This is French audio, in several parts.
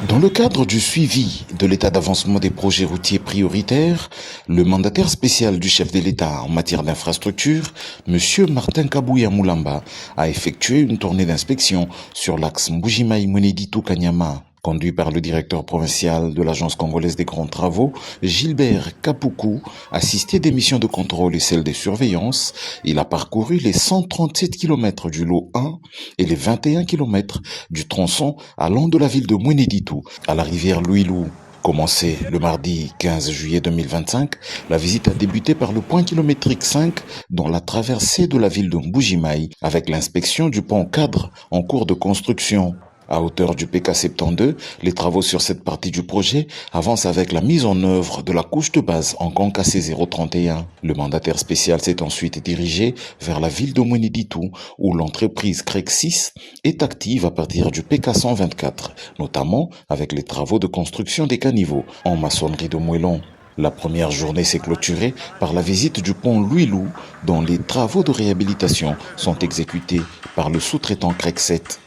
Dans le cadre du suivi de l'état d'avancement des projets routiers prioritaires, le mandataire spécial du chef de l'État en matière d'infrastructure, M. Martin Kabouya Moulamba, a effectué une tournée d'inspection sur l'axe Mbujimaï-Mweneditu-Kanyama. Conduit par le directeur provincial de l'Agence congolaise des grands travaux, Gilbert Kapoukou, assisté des missions de contrôle et celles de surveillance, il a parcouru les 137 km du lot 1 et les 21 km du tronçon allant de la ville de Mweneditu à la rivière Louilou. Commencée le mardi 15 juillet 2025, la visite a débuté par le point kilométrique 5 dans la traversée de la ville de Mbujimaï avec l'inspection du pont cadre en cours de construction. À hauteur du PK72, les travaux sur cette partie du projet avancent avec la mise en œuvre de la couche de base en concassé 031. Le mandataire spécial s'est ensuite dirigé vers la ville de Mweneditu où l'entreprise CREC6 est active à partir du PK124, notamment avec les travaux de construction des caniveaux en maçonnerie de moellon. La première journée s'est clôturée par la visite du pont Louilou dont les travaux de réhabilitation sont exécutés par le sous-traitant CREC7.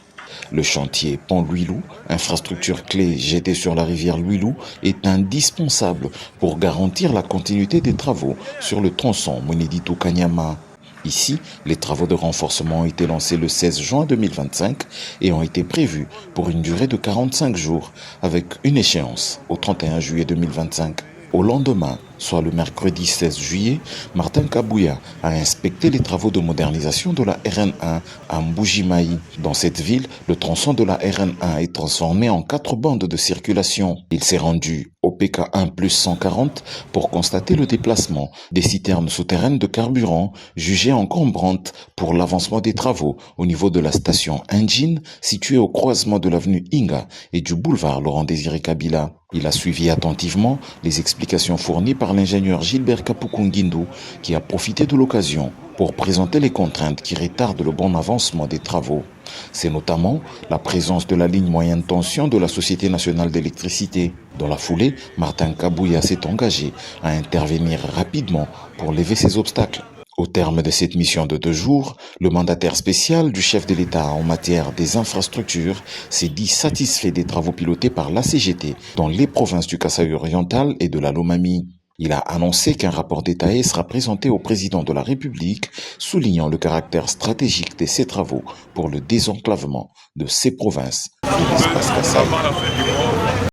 Le chantier Pont-Louilou, infrastructure clé jetée sur la rivière Louilou, est indispensable pour garantir la continuité des travaux sur le tronçon Mweneditu-Kanyama. Ici, les travaux de renforcement ont été lancés le 16 juin 2025 et ont été prévus pour une durée de 45 jours avec une échéance au 31 juillet 2025. Au lendemain, soit le mercredi 16 juillet, Martin Kabouya a inspecté les travaux de modernisation de la RN1 à Mbujimaï. Dans cette ville, le tronçon de la RN1 est transformé en 4 bandes de circulation. Il s'est rendu au PK1 plus 140 pour constater le déplacement des citernes souterraines de carburant jugées encombrantes pour l'avancement des travaux au niveau de la station Engine située au croisement de l'avenue Inga et du boulevard Laurent-Désiré Kabila. Il a suivi attentivement les explications fournies par l'ingénieur Gilbert Kapoukou Nguindou qui a profité de l'occasion pour présenter les contraintes qui retardent le bon avancement des travaux. C'est notamment la présence de la ligne moyenne tension de la Société nationale d'électricité. Dans la foulée, Martin Kabouya s'est engagé à intervenir rapidement pour lever ces obstacles. Au terme de cette mission de 2 jours, le mandataire spécial du chef de l'État en matière des infrastructures s'est dit satisfait des travaux pilotés par l'ACGT dans les provinces du Kasaï oriental et de la Lomami. Il a annoncé qu'un rapport détaillé sera présenté au président de la République, soulignant le caractère stratégique de ces travaux pour le désenclavement de ces provinces de l'espace Kasaï.